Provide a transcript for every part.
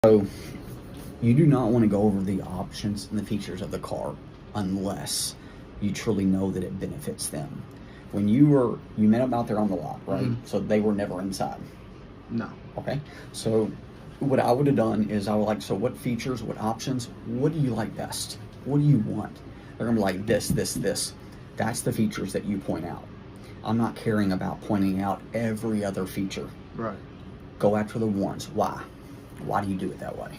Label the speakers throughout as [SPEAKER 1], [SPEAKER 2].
[SPEAKER 1] So you do not want to go over the options and the features of the car unless you truly know that it benefits them. When you met them out there on the lot, right?
[SPEAKER 2] Mhm.
[SPEAKER 1] So they were never inside.
[SPEAKER 2] No.
[SPEAKER 1] Okay. So what I would have done is I would like, so what features, what options, what do you like best? What do you want? They're gonna be like this, this, this. That's the features that you point out. I'm not caring about pointing out every other feature.
[SPEAKER 2] Right.
[SPEAKER 1] Go after the ones. Why? Why do you do it that way?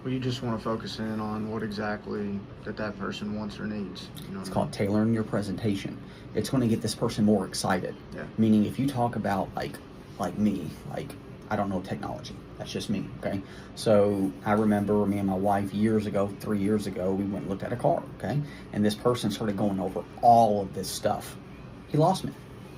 [SPEAKER 2] Well, you just want to focus in on what exactly that person wants or needs. You know
[SPEAKER 1] It's
[SPEAKER 2] what I
[SPEAKER 1] called
[SPEAKER 2] mean?
[SPEAKER 1] tailoring your presentation. It's going to get this person more excited.
[SPEAKER 2] Yeah.
[SPEAKER 1] Meaning, if you talk about like me, like I don't know technology. That's just me. Okay. So I remember me and my wife years ago, 3 years ago, we went and looked at a car. Okay, and this person started going over all of this stuff. He lost me.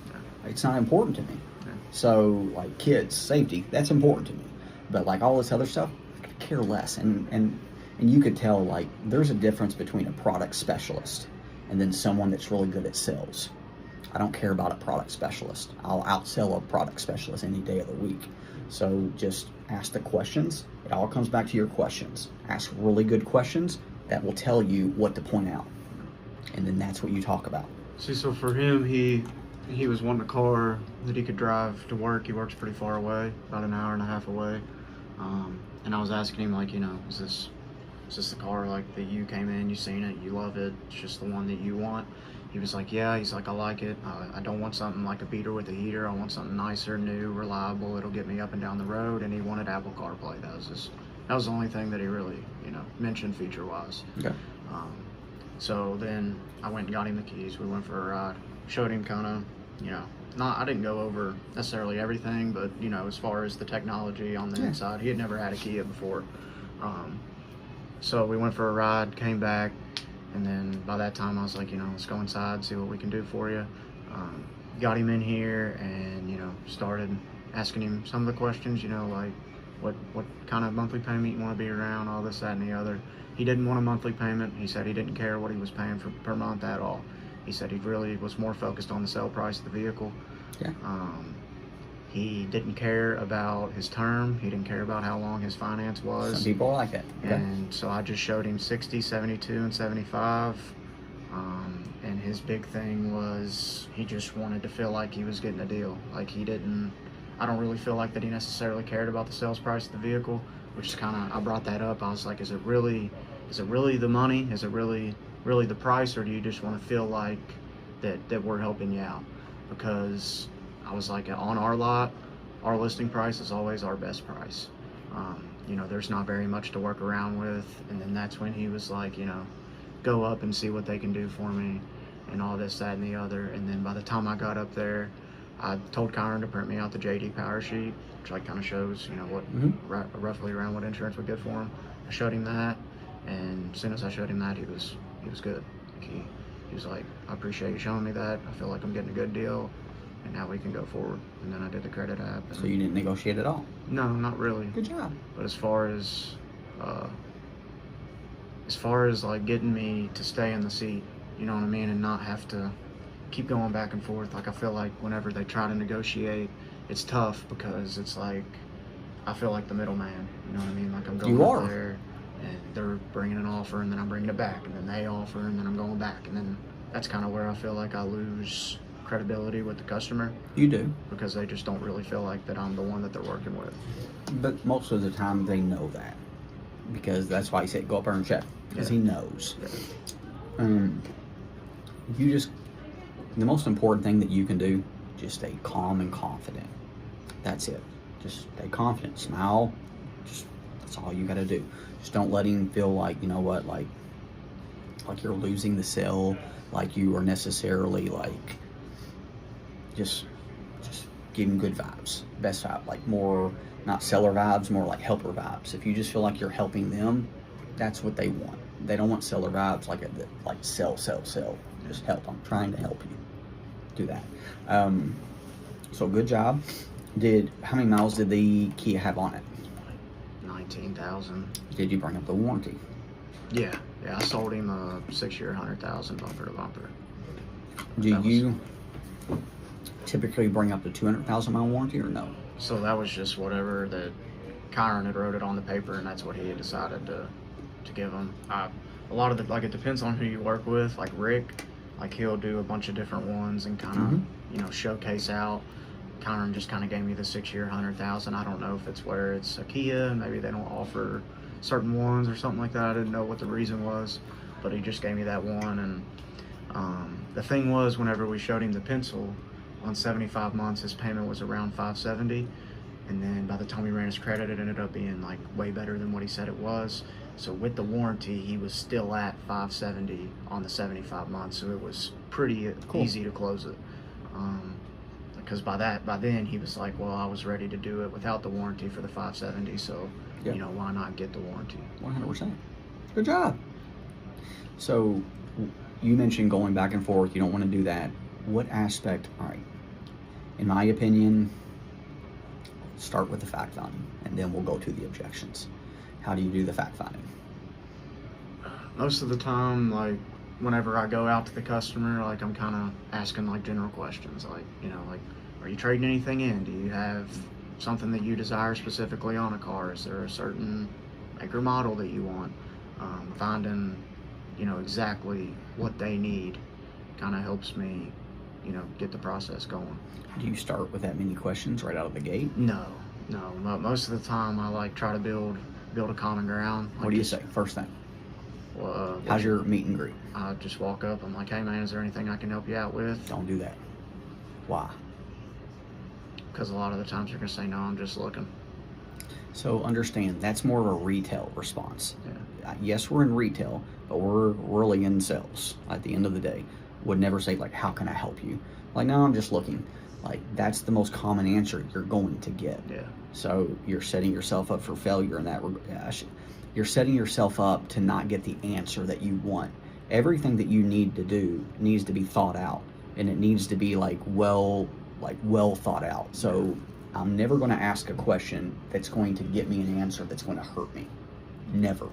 [SPEAKER 2] Yeah.
[SPEAKER 1] It's not important to me.
[SPEAKER 2] Yeah.
[SPEAKER 1] So like kids safety, that's important to me. But like all this other stuff, I could care less. And you could tell like there's a difference between a product specialist and then someone that's really good at sales. I don't care about a product specialist. I'll outsell a product specialist any day of the week. So just ask the questions. It all comes back to your questions. Ask really good questions that will tell you what to point out. And then that's what you talk about.
[SPEAKER 2] See, so for him, he was wanting a car that he could drive to work. He works pretty far away, about an hour and a half away. And I was asking him, like, is this the car like that you came in, you seen it, you love it, it's just the one that you want? He was like, yeah. He's like, I like it. I don't want something like a beater with a heater. I want something nicer, new, reliable. It'll get me up and down the road. And he wanted Apple CarPlay. That was the only thing that he really, mentioned feature-wise.
[SPEAKER 1] Okay.
[SPEAKER 2] So then I went and got him the keys. We went for a ride. Showed him kind of, I didn't go over necessarily everything, but, as far as the technology on the inside, he had never had a Kia before. So we went for a ride, came back, and then by that time I was like, let's go inside, see what we can do for you. Got him in here and, started asking him some of the questions, like what kind of monthly payment you want to be around, all this, that, and the other. He didn't want a monthly payment. He said he didn't care what he was paying per month at all. He said he really was more focused on the sale price of the vehicle.
[SPEAKER 1] Yeah.
[SPEAKER 2] He didn't care about his term. He didn't care about how long his finance was.
[SPEAKER 1] Some people like it. Okay.
[SPEAKER 2] And so I just showed him 60, 72, and 75. And his big thing was he just wanted to feel like he was getting a deal. Like I don't really feel like that he necessarily cared about the sales price of the vehicle, which is I brought that up. I was like, is it really the money? Is it really the price? Or do you just want to feel like that we're helping you out? Because I was like, on our lot, our listing price is always our best price. There's not very much to work around with. And then that's when he was like, go up and see what they can do for me and all this, that, and the other. And then by the time I got up there, I told Kyron to print me out the JD Power Sheet, which like kind of shows, what roughly around what insurance would get for him. I showed him that, and as soon as I showed him that, he was good. He was like, I appreciate you showing me that. I feel like I'm getting a good deal, and now we can go forward. And then I did the credit app.
[SPEAKER 1] So you didn't negotiate at all?
[SPEAKER 2] No, not really.
[SPEAKER 1] Good job.
[SPEAKER 2] But as far as like getting me to stay in the seat, you know what I mean, and not have to keep going back and forth. Like I feel like whenever they try to negotiate, it's tough because it's like I feel like the middleman. You know what I mean? Like I'm going up there and they're bringing an offer and then I'm bringing it back and then they offer and then I'm going back, and then that's kind of where I feel like I lose credibility with the customer.
[SPEAKER 1] You do.
[SPEAKER 2] Because they just don't really feel like that I'm the one that they're working with.
[SPEAKER 1] But most of the time they know that, because that's why he said go up there and check, because he knows.
[SPEAKER 2] Yeah.
[SPEAKER 1] The most important thing that you can do, just stay calm and confident. That's it. Just stay confident, smile. That's all you got to do. Just don't let him feel like, like you're losing the sale, like you are necessarily like, just give him good vibes, best vibe, like more, not seller vibes, more like helper vibes. If you just feel like you're helping them, that's what they want. They don't want seller vibes like sell. Just help. I'm trying to help you. Do that. So good job. How many miles did the Kia have on it?
[SPEAKER 2] 19,000.
[SPEAKER 1] Did you bring up the warranty?
[SPEAKER 2] Yeah. I sold him a 6-year, 100,000 bumper to bumper.
[SPEAKER 1] Do you typically bring up the 200,000 mile warranty or no?
[SPEAKER 2] So that was just whatever Kyron had wrote it on the paper, and that's what he had decided to give him. A lot of the, like, it depends on who you work with. Like Rick, like, he'll do a bunch of different ones and kind of you know, showcase out. Kyron just kind of gave me the 6-year 100,000. I don't know if it's where it's a Kia and maybe they don't offer certain ones or something like that. I didn't know what the reason was, but he just gave me that one. And the thing was, whenever we showed him the pencil on 75 months, his payment was around 570, and then by the time he ran his credit, it ended up being like way better than what he said it was. So with the warranty, he was still at 570 on the 75 months, so it was pretty easy to close it. Because by then he was like, well, I was ready to do it without the warranty for the 570, so you know, why not get the warranty?
[SPEAKER 1] 100%. Good job. So you mentioned going back and forth. You don't want to do that. What aspect? All right. In my opinion, start with the fact finding, and then we'll go to the objections. How do you do the fact finding?
[SPEAKER 2] Most of the time, like, whenever I go out to the customer, like, I'm kind of asking like general questions, like, you know, like, are you trading anything in? Do you have something that you desire specifically on a car? Is there a certain make or model that you want? Finding, you know, exactly what they need kind of helps me, you know, get the process going.
[SPEAKER 1] Do you start with that many questions right out of the gate?
[SPEAKER 2] No. Most of the time, I like try to build a common ground. Like,
[SPEAKER 1] what do you say first thing? How's your meet and greet?
[SPEAKER 2] I just walk up. I'm like, hey man, is there anything I can help you out with?
[SPEAKER 1] Don't do that. Why?
[SPEAKER 2] Because a lot of the times you're gonna say no. I'm just looking.
[SPEAKER 1] So understand, that's more of a retail response.
[SPEAKER 2] Yeah.
[SPEAKER 1] Yes, we're in retail, but we're really in sales at the end of the day. Would never say, like, how can I help you? Like, no, I'm just looking. Like, that's the most common answer you're going to get.
[SPEAKER 2] Yeah.
[SPEAKER 1] So you're setting yourself up for failure in that regard. You're setting yourself up to not get the answer that you want. Everything that you need to do needs to be thought out, and it needs to be well thought out. So I'm never going to ask a question that's going to get me an answer that's going to hurt me. Never.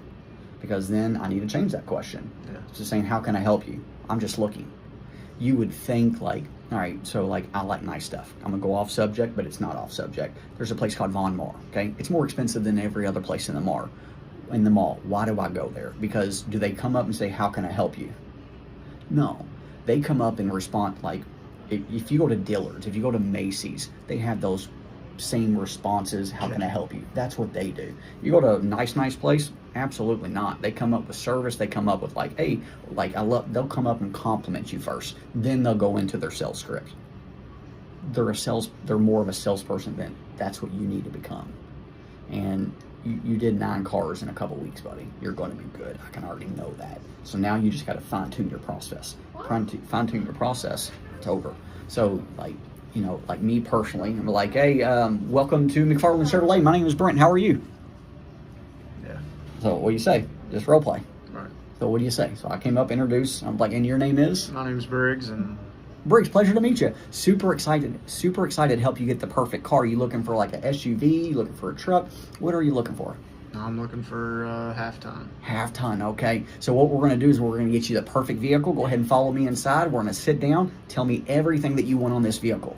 [SPEAKER 1] Because then I need to change that question.
[SPEAKER 2] Yeah.
[SPEAKER 1] It's just saying, how can I help you? I'm just looking. You would think, like, all right, so, like, I like nice stuff. I'm going to go off subject, but it's not off subject. There's a place called Von Maur, okay? It's more expensive than every other place in the mall. Why do I go there? Because do they come up and say, how can I help you? No. They come up and respond, like, if you go to Dillard's, if you go to Macy's, they have those same responses, how can I help you? That's what they do. You go to a nice place, absolutely not. They come up with service. They come up with, like, hey, like, they'll come up and compliment you first. Then they'll go into their sales script. They're more of a salesperson than that's what you need to become. And you did 9 cars in a couple weeks, buddy. You're going to be good. I can already know that. So now you just got to fine-tune your process. Fine-tune your process. It's over. So, like, you know, like me personally, I'm like, hey, welcome to McFarland Chevrolet. My name is Brent. How are you?
[SPEAKER 2] Yeah.
[SPEAKER 1] So what do you say? Just role play.
[SPEAKER 2] Right.
[SPEAKER 1] So what do you say? So I came up, introduced. I'm like, and your name is?
[SPEAKER 2] My name's Briggs, and
[SPEAKER 1] Briggs, pleasure to meet you. Super excited to help you get the perfect car. You looking for like a SUV? You looking for a truck? What are you looking for?
[SPEAKER 2] I'm looking for half-ton.
[SPEAKER 1] Half-ton, okay. So what we're going to do is we're going to get you the perfect vehicle. Go ahead and follow me inside. We're going to sit down. Tell me everything that you want on this vehicle.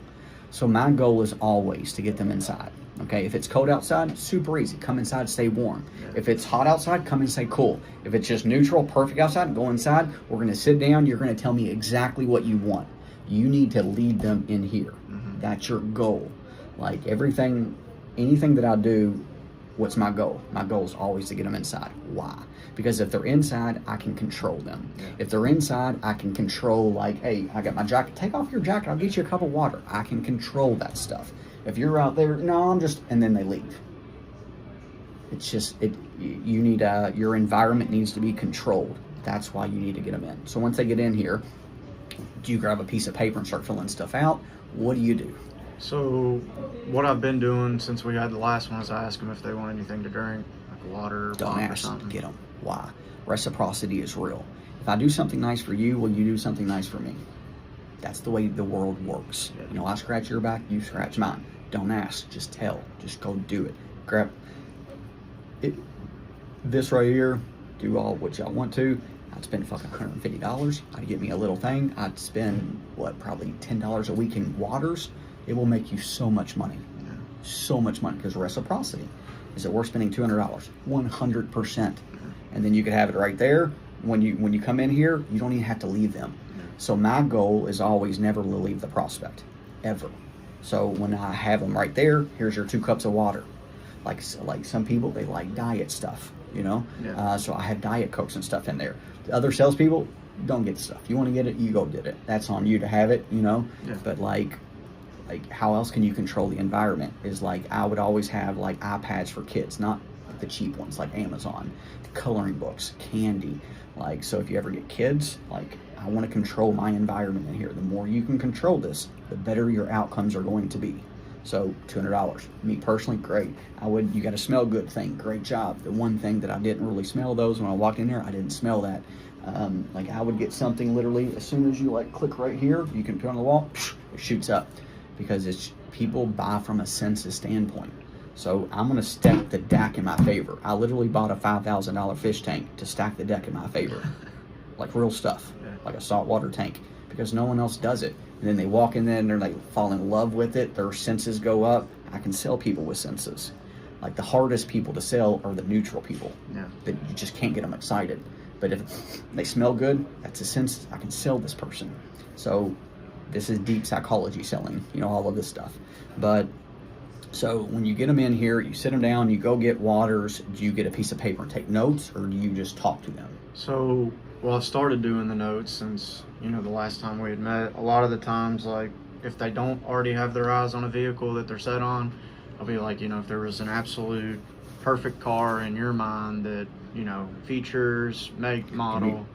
[SPEAKER 1] So my goal is always to get them inside. Okay, if it's cold outside, super easy. Come inside, stay warm.
[SPEAKER 2] Yeah.
[SPEAKER 1] If it's hot outside, come and stay cool. If it's just neutral, perfect outside, go inside. We're going to sit down. You're going to tell me exactly what you want. You need to lead them in here.
[SPEAKER 2] Mm-hmm.
[SPEAKER 1] That's your goal. Like anything that I do, what's my goal? My goal is always to get them inside. Why? Because if they're inside, I can control them.
[SPEAKER 2] Yeah.
[SPEAKER 1] If they're inside, I can control, like, hey, I got my jacket. Take off your jacket. I'll get you a cup of water. I can control that stuff. If you're out there, no, and then they leave. It's just, you need, your environment needs to be controlled. That's why you need to get them in. So once they get in here, do you grab a piece of paper and start filling stuff out? What do you do?
[SPEAKER 2] So what I've been doing since we had the last one is I ask them if they want anything to drink, like water,
[SPEAKER 1] Don't
[SPEAKER 2] pop or
[SPEAKER 1] ask,
[SPEAKER 2] something.
[SPEAKER 1] get them. Why? Reciprocity is real. If I do something nice for you, will you do something nice for me? That's the way the world works.
[SPEAKER 2] Yeah.
[SPEAKER 1] You know, I scratch your back, you scratch mine. Don't ask, just tell. Just go do it. Grab it. This right here, do all what y'all want to. I'd spend fucking $150. I'd get me a little thing. I'd spend, probably $10 a week in waters. It will make you so much money.
[SPEAKER 2] Yeah.
[SPEAKER 1] So much money, because reciprocity. Is it worth spending $200? 100%. And then you could have it right there. When you come in here, you don't even have to leave them. So my goal is always never to leave the prospect, ever. So when I have them right there, here's your 2 cups of water. Like some people, they like diet stuff, you know.
[SPEAKER 2] Yeah.
[SPEAKER 1] So I have diet Cokes and stuff in there. The other salespeople don't get stuff. You want to get it, you go get it. That's on you to have it, you know.
[SPEAKER 2] Yeah.
[SPEAKER 1] But like how else can you control the environment? Is like I would always have like iPads for kids, not the cheap ones like Amazon, coloring books, candy. Like, so if you ever get kids, like, I want to control my environment in here. The more you can control this, the better your outcomes are going to be. So $200. Me personally, great. You got a smell good thing. Great job. The one thing that I didn't really smell those when I walked in there, I didn't smell that. Like I would get something literally as soon as you like click right here, you can put on the wall, it shoots up, because it's people buy from a senses standpoint. So I'm going to stack the deck in my favor. I literally bought a $5,000 fish tank to stack the deck in my favor. Like real stuff, like a saltwater tank, because no one else does it. And then they walk in there and they're like fall in love with it. Their senses go up. I can sell people with senses. Like the hardest people to sell are the neutral people.
[SPEAKER 2] Yeah.
[SPEAKER 1] That you just can't get them excited. But if they smell good, that's a sense. I can sell this person. So this is deep psychology selling, you know, all of this stuff. But so when you get them in here, you sit them down, you go get waters. Do you get a piece of paper and take notes, or do you just talk to them?
[SPEAKER 2] So, well, I've started doing the notes since, you know, the last time we had met. A lot of the times, like, if they don't already have their eyes on a vehicle that they're set on, I'll be like, you know, if there was an absolute perfect car in your mind that, you know, features, make, model.